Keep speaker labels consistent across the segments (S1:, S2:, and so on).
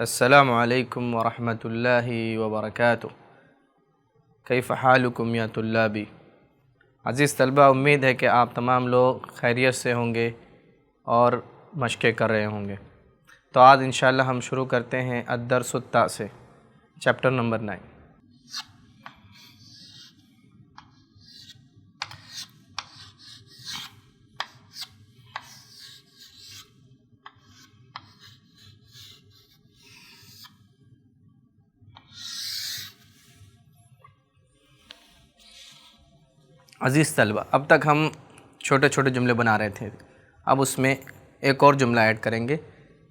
S1: अस्सलामु अलैकुम वरहमतुल्लाहि वबरकातुह। कैफ़ हालुकुम या तुल्लाबी। अज़ीज़ तलबा, उम्मीद है कि आप तमाम लोग खैरियत से होंगे और मशक़ें कर रहे होंगे। तो आज इंशाअल्लाह हम शुरू करते हैं अद्दर्सुत्ता से, चैप्टर नंबर 9। अज़ीज़ तलबा, अब तक हम छोटे छोटे जुमले बना रहे थे, अब उसमें एक और जुमला ऐड करेंगे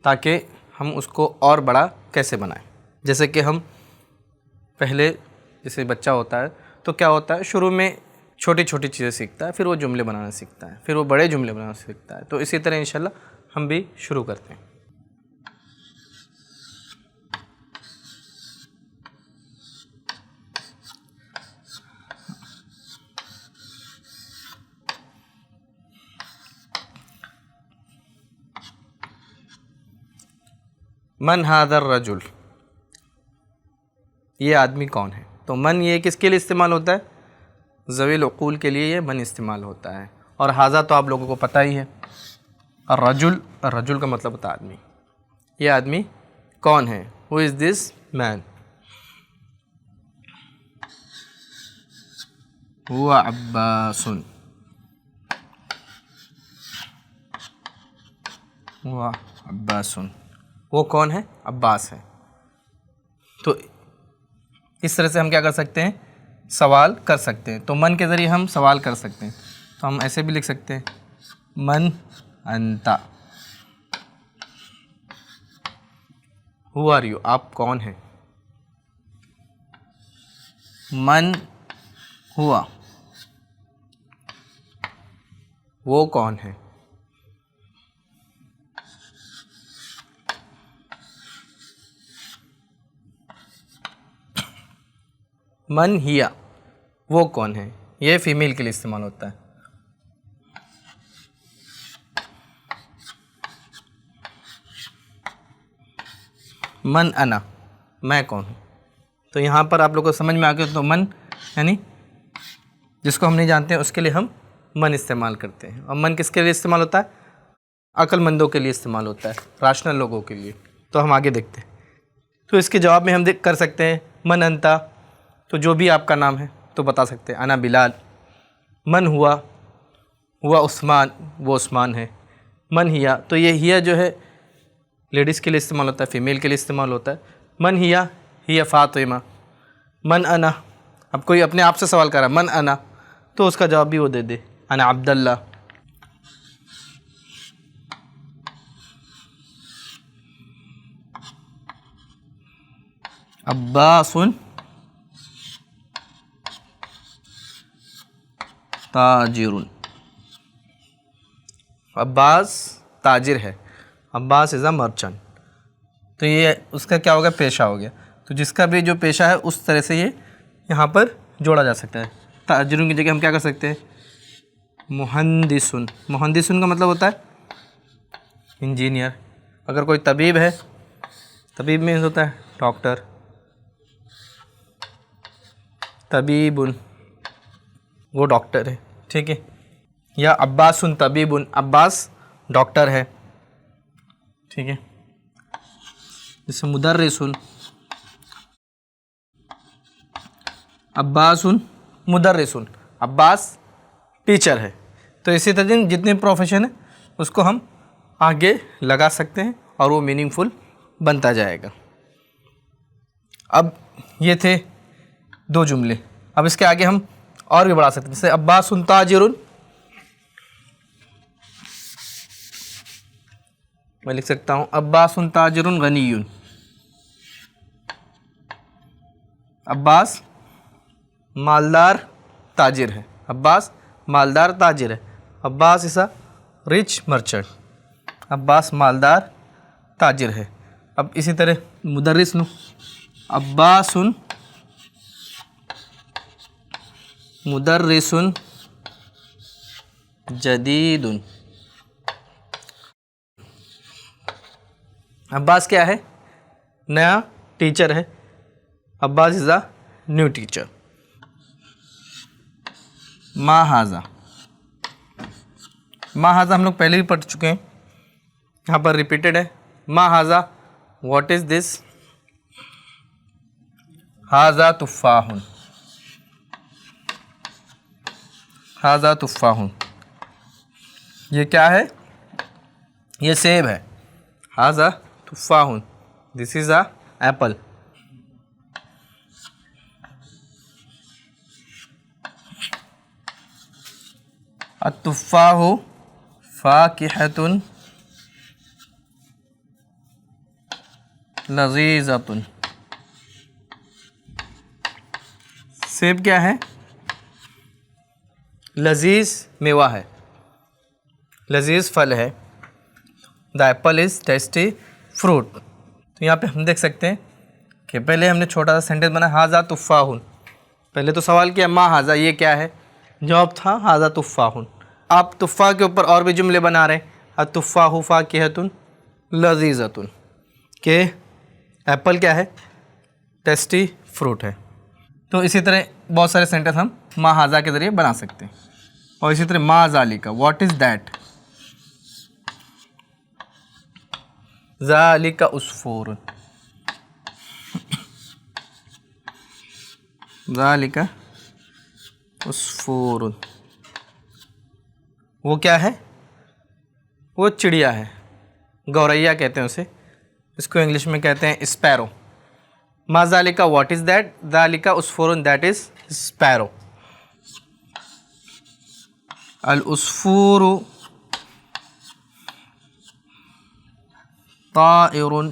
S1: ताकि हम उसको और बड़ा कैसे बनाएं। जैसे कि हम पहले, जैसे बच्चा होता है तो क्या होता है, शुरू में छोटी छोटी चीज़ें सीखता है, फिर वो जुमले बनाना सीखता है, फिर वो बड़े जुमले बनाना सीखता है। तो इसी तरह इंशाल्लाह हम भी शुरू करते हैं। मन हादर रजुल, ये आदमी कौन है। तो मन ये किसके लिए इस्तेमाल होता है, ज़वील उक़ूल के लिए ये मन इस्तेमाल होता है। और हाज़ा तो आप लोगों को पता ही है। और रजुल का मतलब होता है आदमी। ये आदमी कौन है, हु इज़ दिस मैन। हुआ अब्बासुन, हुआ अब्बासुन, वो कौन है, अब्बास है। तो इस तरह से हम क्या कर सकते हैं, सवाल कर सकते हैं। तो मन के ज़रिए हम सवाल कर सकते हैं। तो हम ऐसे भी लिख सकते हैं, मन अंता, हु आर यू, आप कौन हैं। मन हुआ, वो कौन है। मन हिया, वो कौन है, ये फीमेल के लिए इस्तेमाल होता है। मन अना, मैं कौन हूँ। तो यहाँ पर आप लोगों को समझ में आ गया। तो मन यानी जिसको हम नहीं जानते हैं उसके लिए हम मन इस्तेमाल करते हैं। और मन किसके लिए इस्तेमाल होता है, अक्लमंदों के लिए इस्तेमाल होता है, राशनल लोगों के लिए। तो हम आगे देखते हैं। तो इसके जवाब में हम कर सकते हैं मन अंता, तो जो भी आपका नाम है तो बता सकते हैं, अना बिलाल। मन हुआ, हुआ उस्मान, वो उस्मान है। मन हिया, तो ये हिया जो है लेडीज़ के लिए इस्तेमाल होता है, फ़ीमेल के लिए इस्तेमाल होता है। मन हिया फ़ातिमा। मन अना, अब कोई अपने आप से सवाल कर रहा है, मन अना, तो उसका जवाब भी वो दे दे, अना अब्दुल्ला। अब्बासुन ताजिरुन, अब्बास ताजिर है, अब्बास इज़ अ मर्चेंट। तो ये उसका क्या हो गया, पेशा हो गया। तो जिसका भी जो पेशा है उस तरह से ये यहाँ पर जोड़ा जा सकता है। ताजिरुन की जगह हम क्या कर सकते हैं, मुहंदिसुन। मुहंदिसुन का मतलब होता है इंजीनियर। अगर कोई तबीब है, तबीब में होता है डॉक्टर, तबीबुन, वो डॉक्टर है, ठीक है। या अब्बासुन तबीबुन, अब्बास डॉक्टर है, ठीक है। जैसे मुदर्रिसुन, अब्बासुन मुदर्रिसुन, अब्बास टीचर है। तो इसी तरह जितने प्रोफेशन है उसको हम आगे लगा सकते हैं और वो मीनिंगफुल बनता जाएगा। अब ये थे दो जुमले। अब इसके आगे हम और भी बढ़ा सकते हैं। जैसे अब्बासुन ताजिरुन, मैं लिख सकता हूँ अब्बासुन ताजिरुन गनीयुन। अब्बास मालदार ताजिर है, अब्बास मालदार ताजिर है। Abbas is a rich merchant, Abbas मालदार ताजिर है। अब इसी तरह मुदर्रिस लूँ, अब्बासुन मुदर्रिसुन जदीदुन। अब्बास क्या है, नया टीचर है, Abbas is a new teacher. मा हाजा, मा हाजा हम लोग पहले भी पढ़ चुके हैं, यहाँ पर रिपीटेड है। मा हाजा, व्हाट इज दिस? हाजा तुफ़ाहुन, हाजा तुफ़ाहुन, ये क्या है? ये सेब है। हाजा तुफ़ाहुन, दिस इज़ अ एप्पल। अत्तुफ़ाहु फ़ाकिहतुन लज़ीज़तुन, सेब क्या है? लजीज मेवा है, लजीज फल है। The Apple is tasty fruit. तो यहाँ पे हम देख सकते हैं कि पहले हमने छोटा सा सेंटेंस बना, हाजा तुफ़ाहुन। पहले तो सवाल किया मा हाजा, ये क्या है? जवाब था हाजा तुफ़ाहुन। आप तुफ़ा के ऊपर और भी जुमले बना रहे हैं, अत्तुफ़ाहु फ़ाकिहतुन लज़ीज़तुन, के एप्पल क्या है? टेस्टी फ्रूट है। तो इसी तरह बहुत सारे सेंटेंस हम मा हाजा के ज़रिए बना सकते हैं। और इसी तरह मा ज़ालिका, व्हाट इज़ दैट? ज़ालिका उस्फूरुन, ज़ालिका उस्फूरुन, वो क्या है? वो चिड़िया है, गौरैया कहते हैं उसे, इसको इंग्लिश में कहते हैं स्पैरो। मा ज़ालिका, व्हाट इज़ दैट? ज़ालिका उस्फूरुन, दैट इज़ स्पैरो। अल उस्फूरु ताइरुन,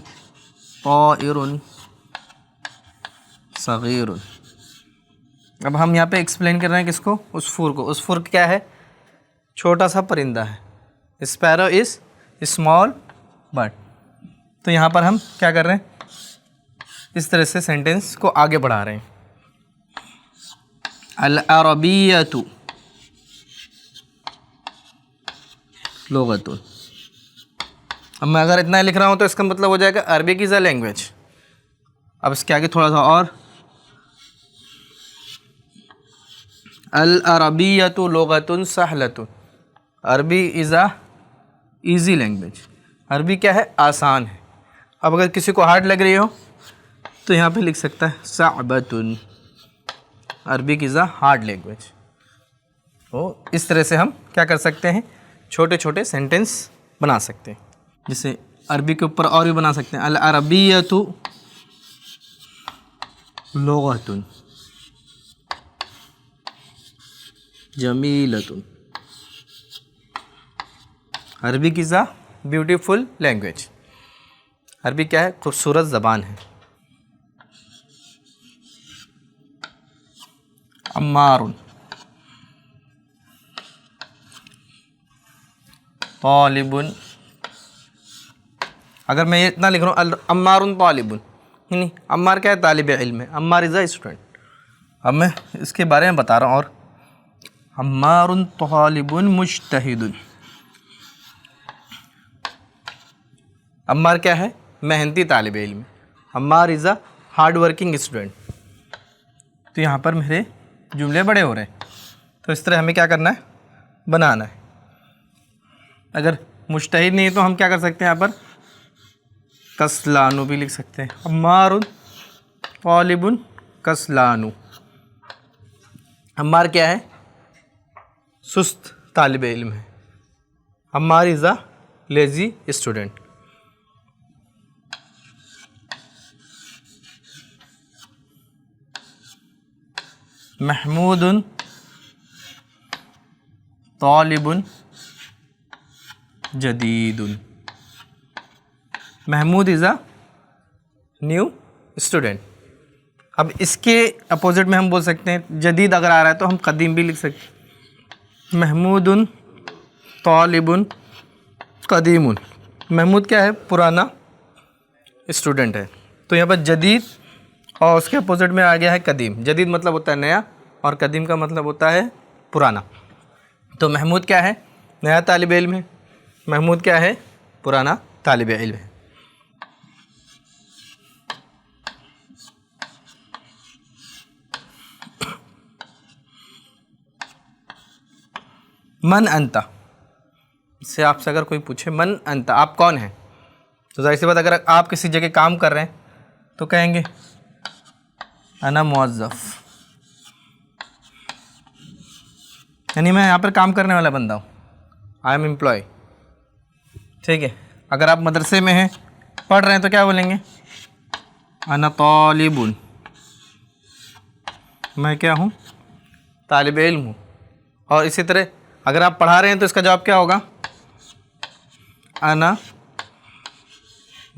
S1: ताइरुन सगीरुन। अब हम यहाँ पे एक्सप्लेन कर रहे हैं किसको? उस्फूर को। उस्फूर क्या है? छोटा सा परिंदा है। Sparrow is small bird. तो यहाँ पर हम क्या कर रहे हैं? इस तरह से सेंटेंस को आगे बढ़ा रहे हैं। अल अरबिय्यतु लुग़तुन। अब मैं अगर इतना लिख रहा हूँ तो इसका मतलब हो जाएगा अरबिक इज़ अ लैंग्वेज। अब इसके आगे थोड़ा सा और, अल अरबिय्यतु लुग़तुन सहलतुन, अरबी इज़ अ ईज़ी लैंग्वेज। अरबी क्या है? आसान है। अब अगर किसी को हार्ड लग रही हो तो यहाँ पे लिख सकता है सअबतुन, Arabic is a hard language. तो इस तरह से हम क्या कर सकते हैं? छोटे छोटे सेंटेंस बना सकते हैं। जैसे अरबी के ऊपर और भी बना सकते हैं, अल अरबिय्यतु लुग़तुन जमीलतुन, Arabic is a beautiful language. अरबी क्या है? खूबसूरत ज़बान है। अम्मारुन तालिबुन, अगर मैं ये इतना लिख रहा हूँ अम्मारुन तालिबुन, नहीं, अम्मार क्या है? तालिब इल्म है। Ammar is a student. अब मैं इसके बारे में बता रहा हूँ। और अम्मारुन तालिबुन मुज्तहिदुन, अम्मार क्या है? मेहनती तालिब इल्म। Ammar is a hard working student. तो यहाँ पर मेरे जुमले बड़े हो रहे हैं। तो इस तरह हमें क्या करना है? बनाना है। अगर मुज्तहिद नहीं है तो हम क्या कर सकते हैं? यहाँ पर कसलानु भी लिख सकते हैं। अम्मारुन तालिबुन कसलानु, अम्मार क्या है? सुस्त तालिब इल्म है। Ammar is a lazy student. महमूदुन तालिबुन जदीदुन, Mahmood is a new student. अब इसके अपोजिट में हम बोल सकते हैं, जदीद अगर आ रहा है तो हम कदीम भी लिख सकते हैं। महमूदुन तालिबुन कदीमुन, महमूद क्या है? पुराना स्टूडेंट है। तो यहाँ पर जदीद और उसके अपोजिट में आ गया है कदीम। जदीद मतलब होता है नया और कदीम का मतलब होता है पुराना। तो महमूद क्या है? नया तालिब इल्म है। महमूद क्या है? पुराना तालिब इल्म है। मन अंता, इससे आपसे अगर कोई पूछे मन अंता, आप कौन हैं, तो जाहिर सी बात अगर आप किसी जगह काम कर रहे हैं तो कहेंगे अना मुअज़्ज़फ़, यानी मैं यहाँ पर काम करने वाला बंदा हूँ, आई एम एम्प्लॉय। ठीक है, अगर आप मदरसे में हैं, पढ़ रहे हैं, तो क्या बोलेंगे अना तालिबुन, मैं क्या हूँ, तालिब इल्म हूँ। और इसी तरह अगर आप पढ़ा रहे हैं तो इसका जवाब क्या होगा, अना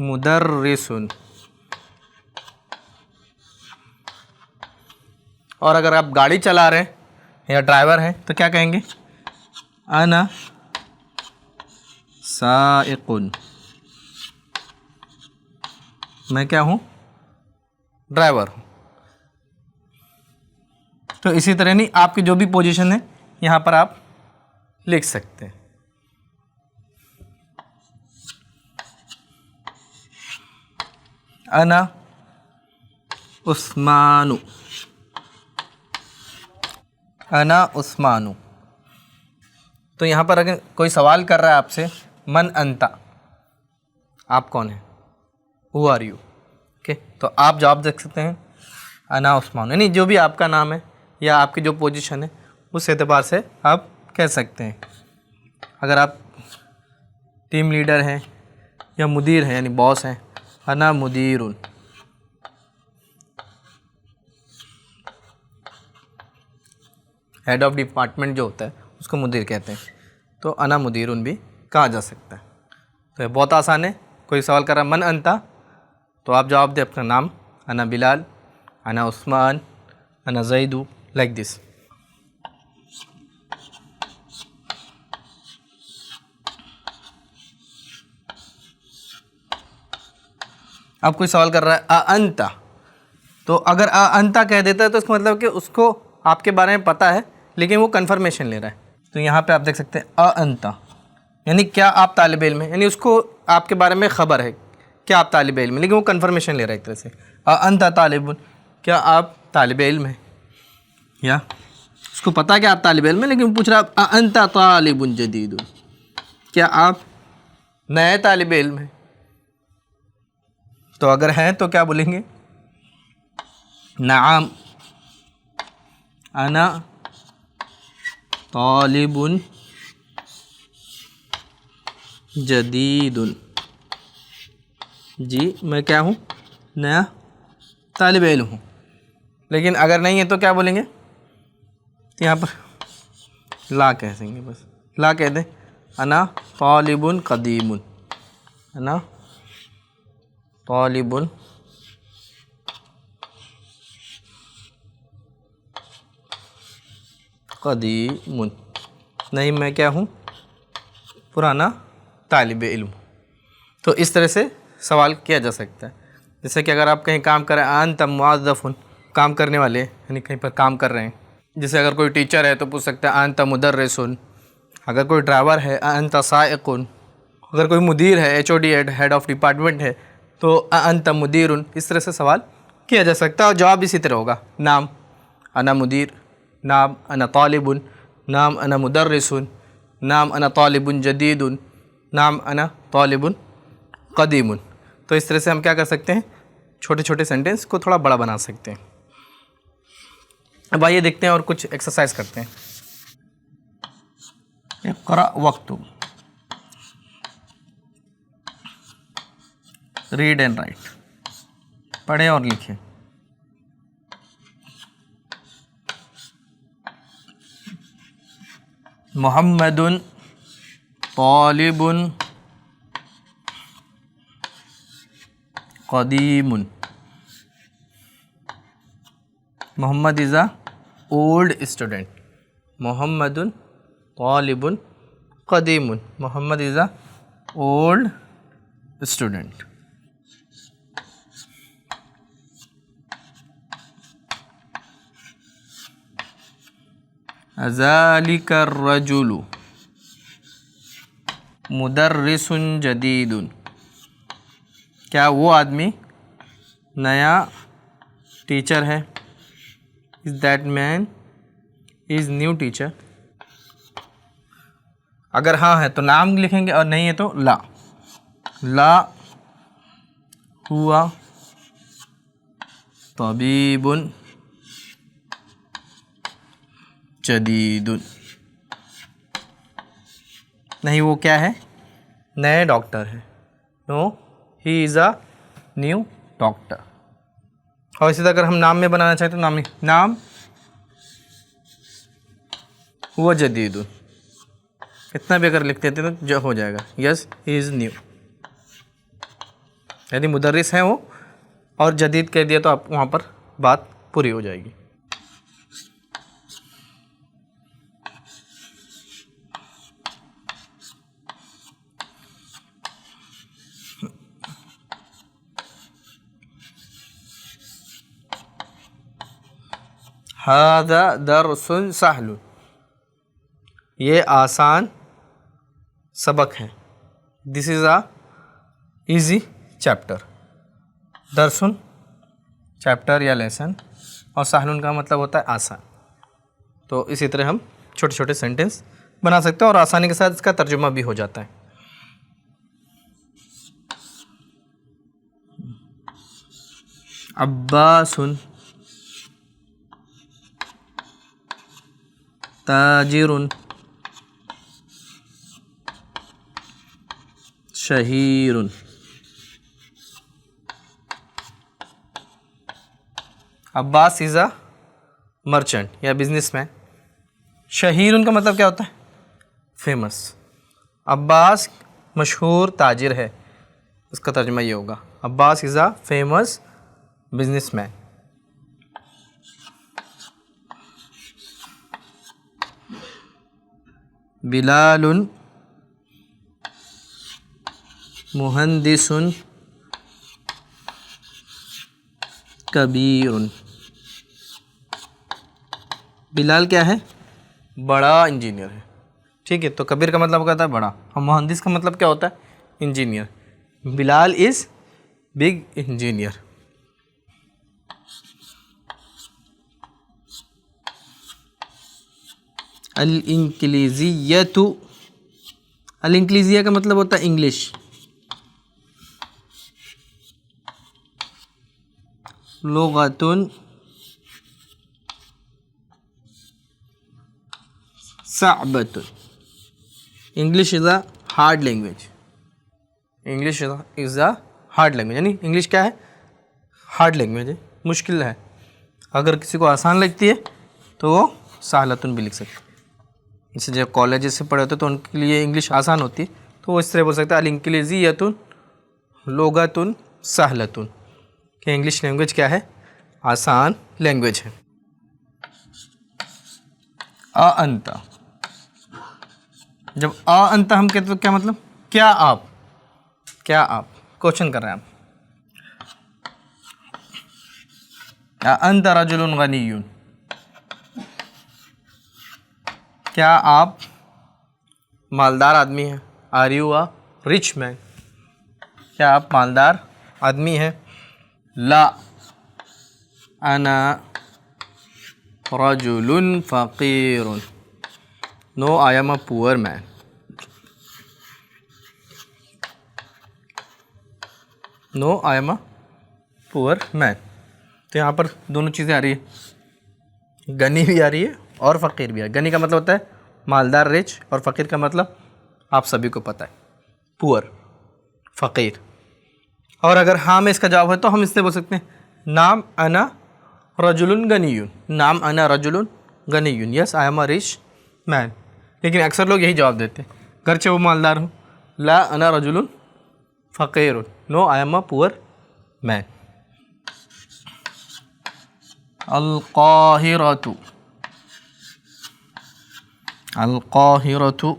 S1: मुदर्रिसुन। और अगर आप गाड़ी चला रहे हैं या ड्राइवर हैं तो क्या कहेंगे, अना साइकुन, मैं क्या हूँ, ड्राइवर हूँ। तो इसी तरह नहीं, आपकी जो भी पोजीशन है यहाँ पर आप लिख सकते हैं। अना उस्मानु, अना उस्मानु। तो यहाँ पर अगर कोई सवाल कर रहा है आपसे, मन अंता, आप कौन हैं, हु आर यू, ओके, तो आप जवाब देख सकते हैं अना उस्मानु, यानी जो भी आपका नाम है या आपकी जो पोजीशन है उस एतबार से आप कह सकते हैं। अगर आप टीम लीडर हैं या मुदीर हैं यानी बॉस हैं, अना मुदीरुन। हेड ऑफ डिपार्टमेंट जो होता है उसको मुदीर कहते हैं, तो अना मुदीरुन भी कहा जा सकता है। तो ये बहुत आसान है। कोई सवाल कर रहा है मन अंता, तो आप जवाब दें अपना नाम, अना बिलाल, अना उस्मान, अना ज़ैदू, लाइक दिस। अब कोई सवाल कर रहा है अंता, तो अगर अंता कह देता है तो इसका मतलब कि उसको आपके बारे में पता है लेकिन वो कन्फर्मेशन ले रहा है। तो यहाँ पे आप देख सकते हैं अंता, यानी क्या आप तालिब इल्म हैं, यानी उसको आपके बारे में ख़बर है क्या आप तालिब इल्म हैं, लेकिन वो कन्फर्मेशन ले रहा है एक तरह से। अंता तालिबुन, क्या आप तालिब इल्म हैं, या उसको पता है कि आप तालिब इल्म हैं लेकिन वो पूछ रहा है अंता तालिबुन जदीदुन, क्या आप नए तालिब इल्म हैं। तो अगर हैं तो क्या बोलेंगे, नाम अना तालिबुन जदीदुन, जी मैं क्या हूँ, नया तालिब इल्म हूँ। लेकिन अगर नहीं है तो क्या बोलेंगे, तो यहाँ पर ला कह देंगे, बस ला कह दें, अना तालिबुन कदीमुन, अना तालिबुन कदीमुन, नहीं मैं क्या हूँ, पुराना तालिब इल्म। तो इस तरह से सवाल किया जा सकता है। जैसे कि अगर आप कहीं काम कर रहे हैं, अंत मुअज़्ज़फ़ुन, काम करने वाले यानी कहीं पर काम कर रहे हैं। जैसे अगर कोई टीचर है तो पूछ सकते हैं अंत मुदर्रिसुन, अगर कोई ड्राइवर है अंत साइकुन, अगर कोई मुदीर है HOD हेड ऑफ डिपार्टमेंट है तो अंत मुदीरुन। इस तरह से सवाल किया जा सकता है और जवाब इसी तरह होगा, नाम अना मुदीर, नाम अना तालिबुन, नाम अना मुदर्रिसुन, नाम अना तालिबुन जदीदुन, नाम अना तालिबुन कदीमुन। तो इस तरह से हम क्या कर सकते हैं, छोटे छोटे सेंटेंस को थोड़ा बड़ा बना सकते हैं। अब आइए देखते हैं और कुछ एक्सरसाइज करते हैं। इक़रा वक्तु, रीड एंड राइट, पढ़ें और लिखें। मुहम्मदुन तालिबुन कदीमुन, Muhammad is a old student, मोहम्मदुन तालिबुन कदीमुन, Muhammad is a old student. ज़ालिका रजुलु मुदर्रिसुन जदीदुन, क्या वो आदमी नया टीचर है, is that man is new teacher. अगर हाँ है तो नाम लिखेंगे और नहीं है तो ला। ला हुआ तबीबुन जदीदुन। नहीं, वो क्या है? नए डॉक्टर है। No, he is a new doctor. और इसी तरह अगर हम नाम में बनाना चाहें तो नाम हुआ जदीदुन, इतना भी अगर लिख देते तो जो हो जाएगा। Yes, he is new. यदि मुदर्रिस हैं वो और जदीद कह दिया तो आप वहाँ पर बात पूरी हो जाएगी। हादा दरसुन सहलुन, ये आसान सबक है। This is a easy chapter. दरसुन चैप्टर या लेसन, और सहलुन का मतलब होता है आसान। तो इसी तरह हम छोटे छोटे सेंटेंस बना सकते हैं और आसानी के साथ इसका तर्जुमा भी हो जाता है। अब्बासुन ताजिरुन शहीरुन। अब्बास इज़ अ मर्चेंट या बिजनेसमैन। शहीरुन का मतलब क्या होता है? फेमस। अब्बास मशहूर ताजिर है, इसका तर्जुमा ये होगा Abbas is a famous businessman. बिलालुन मुहंदिसुन कबीरुन। बिलाल क्या है? बड़ा इंजीनियर है। ठीक है, तो कबीर का मतलब क्या होता है? बड़ा। और मुहंदिस का मतलब क्या होता है? Engineer. Bilal is big engineer. अल इंक्लिज़ियतु, अल इंक्लिज़िया का मतलब होता है इंग्लिश। लुग़तुन सअबतुन, English is a hard language. English is a hard language, यानी इंग्लिश क्या है? हार्ड लैंग्वेज है, मुश्किल है। अगर किसी को आसान लगती है तो वो सहलतुन भी लिख सकते हैं। जैसे जब कॉलेज से पढ़े होते तो उनके लिए इंग्लिश आसान होती है, तो वो इस तरह बोल सकते हैं अल इंक्लिज़ियतुन लुग़तुन सहलतुन, कि इंग्लिश लैंग्वेज क्या है? आसान लैंग्वेज है। अ अंता, जब अ अंता हम कहते तो क्या मतलब? क्या आप? क्या आप क्वेश्चन कर रहे हैं आप। अंता रजुलुन गनियुन, क्या आप मालदार आदमी हैं? Are you a rich man, क्या आप मालदार आदमी हैं? ला अना रजुलुन फ़क़ीरुन, no I am a poor man. No I am a poor man. तो यहाँ पर दोनों चीज़ें आ रही है, गनी भी आ रही है और फ़कीर भी है। गनी का मतलब होता है मालदार रिच, और फ़कीर का मतलब आप सभी को पता है पुअर फ़कीर। और अगर हाँ में इसका जवाब है तो हम इससे बोल सकते हैं नाम अना रजुलुन गनीयुन, नाम अना रजुलुन गनीयुन, yes I am a rich man. लेकिन अक्सर लोग यही जवाब देते हैं, गर्चे वो मालदार हो। ला अना रजुलुन फ़कीरुन, no I am a poor man. अल-क़ाहिरतु, अल-क़ाहिरतु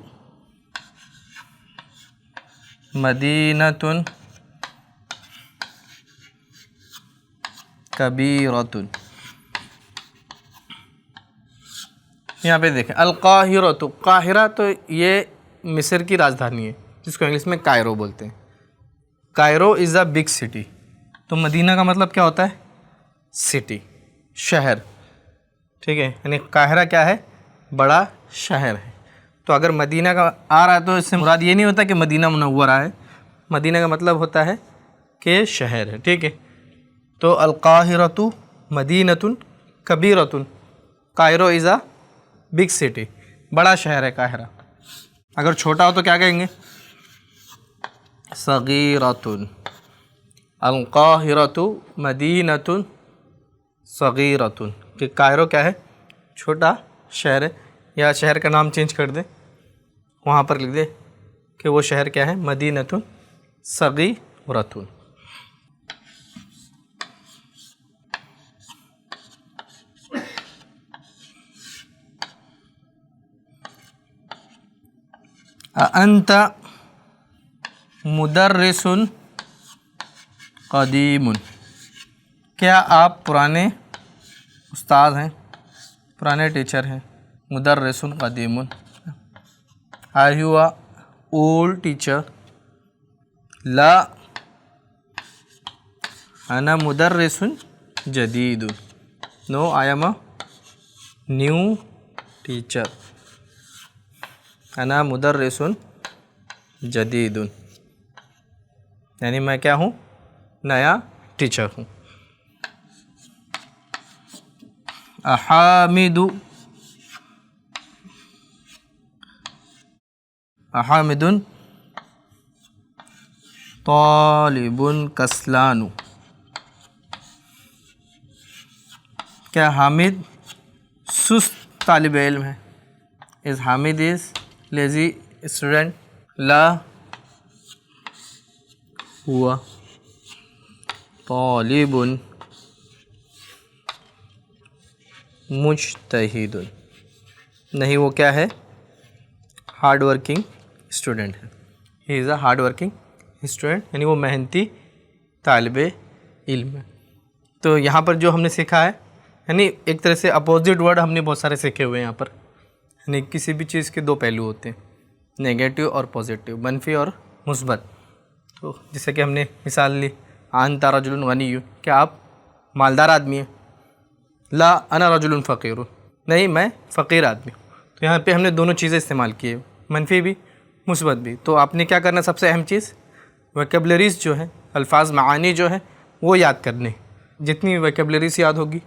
S1: मदीनतुन कबीरतुन। यहाँ पे देखें अल-क़ाहिरतु, काहिरा तो ये मिस्र की राजधानी है, जिसको इंग्लिश में कायरो बोलते हैं। Cairo is a big city. तो मदीना का मतलब क्या होता है? सिटी, शहर। ठीक है, यानी काहिरा क्या है? बड़ा शहर है। तो अगर मदीना का आ रहा है तो इससे मुराद ये नहीं होता कि मदीना मुनव्वरा है, मदीना का मतलब होता है कि शहर है, ठीक है। तो अल-काहिरतु मदीनतुन कबीरतुन, Cairo is a big city, बड़ा शहर है काहिरा। अगर छोटा हो तो क्या कहेंगे? सगीरतुन। अल-काहिरतु मदीनतुन सगीरतुन, कि कायरो क्या है? छोटा शहर है। या शहर का नाम चेंज कर दे, वहाँ पर लिख दे कि वो शहर क्या है? मदीनतुन सगीरतुन। अंत मुदर्रिसुन क़दीमुन, क्या आप पुराने उस्ताद हैं, पुराने टीचर हैं? मुदर्रिसुन क़दीमुन, are you a old teacher? ला अना मुदर्रिसुन जदीदुन, no I am a new teacher. अना मुदर्रिसुन जदीदुन, यानी मैं क्या हूँ? नया टीचर हूँ। अहामिदु अहामिदुन तालिबुन कस्लानु, क्या हामिद सुस्त तालिब इल्म है? Is Hamid is lazy student? ला हुआ तालिबुन मुज्तहिदुन, नहीं वो क्या है? हार्ड वर्किंग स्टूडेंट है। ही is a hard working student, यानी वो मेहनती तालिब इल्म है। तो यहाँ पर जो हमने सीखा है, यानी एक तरह से अपोजिट वर्ड हमने बहुत सारे सीखे हुए हैं यहाँ पर। यानी किसी भी चीज़ के दो पहलू होते हैं, नेगेटिव और पॉजिटिव, मनफी और मुस्बत। तो जैसे कि हमने मिसाल ली, आंता रजुलुन गनियुन, क्या आप मालदार आदमी हैं? ला अना रजुलुन फ़कीरुन, नहीं मैं फ़कीर आदमी हूँ। तो यहाँ पे हमने दोनों चीज़ें इस्तेमाल की है, मनफी भी मुस्बत भी। तो आपने क्या करना, सबसे अहम चीज़ वोकैबुलरीज़ जो है, अल्फाज मानी जो है वो याद करने। जितनी वोकैबुलरीज़ याद होगी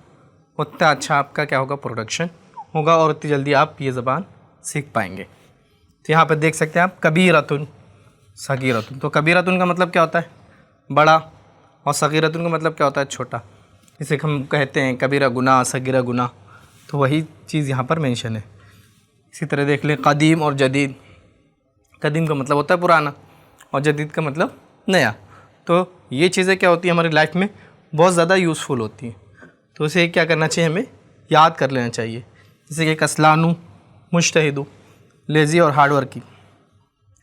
S1: उतना अच्छा आपका क्या होगा? प्रोडक्शन होगा, और उतनी जल्दी आप ये ज़बान सीख पाएंगे। तो यहाँ पर देख सकते हैं आप कबीरतुन सगीरतुन। तो कबीरतुन का मतलब क्या होता है? बड़ा, और सगीरतुन का मतलब क्या होता है? छोटा। जैसे हम कहते हैं कबीरा गुनाह, सगीरा गुनाह, तो वही चीज़ यहाँ पर मेंशन है। इसी तरह देख लें कदीम और जदीद। कदीम का मतलब होता है पुराना, और जदीद का मतलब नया। तो ये चीज़ें क्या होती हैं हमारी लाइफ में? बहुत ज़्यादा यूज़फुल होती हैं। तो उसे क्या करना चाहिए? हमें याद कर लेना चाहिए। जैसे कि कस्लानु मुज्तहिदु, लेज़ी और हार्ड वर्किंग,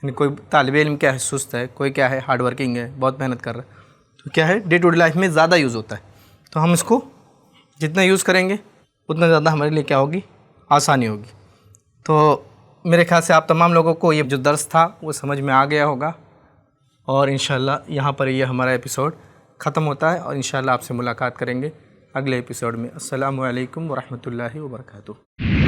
S1: यानी कोई तालिब इल्म क्या है? सुस्त है, कोई क्या है? हार्ड वर्किंग है, बहुत मेहनत कर रहा है। तो क्या है? डे टू डे लाइफ में ज़्यादा यूज़ होता है। तो हम इसको जितना यूज़ करेंगे उतना ज़्यादा हमारे लिए क्या होगी? आसानी होगी। तो मेरे ख्याल से आप तमाम लोगों को ये जो दर्स था वो समझ में आ गया होगा, और इंशाल्लाह यहाँ पर ये हमारा एपिसोड ख़त्म होता है, और इंशाल्लाह आपसे मुलाकात करेंगे अगले एपिसोड में। अस्सलामु अलैकुम व रहमतुल्लाहि व बरकातुहू।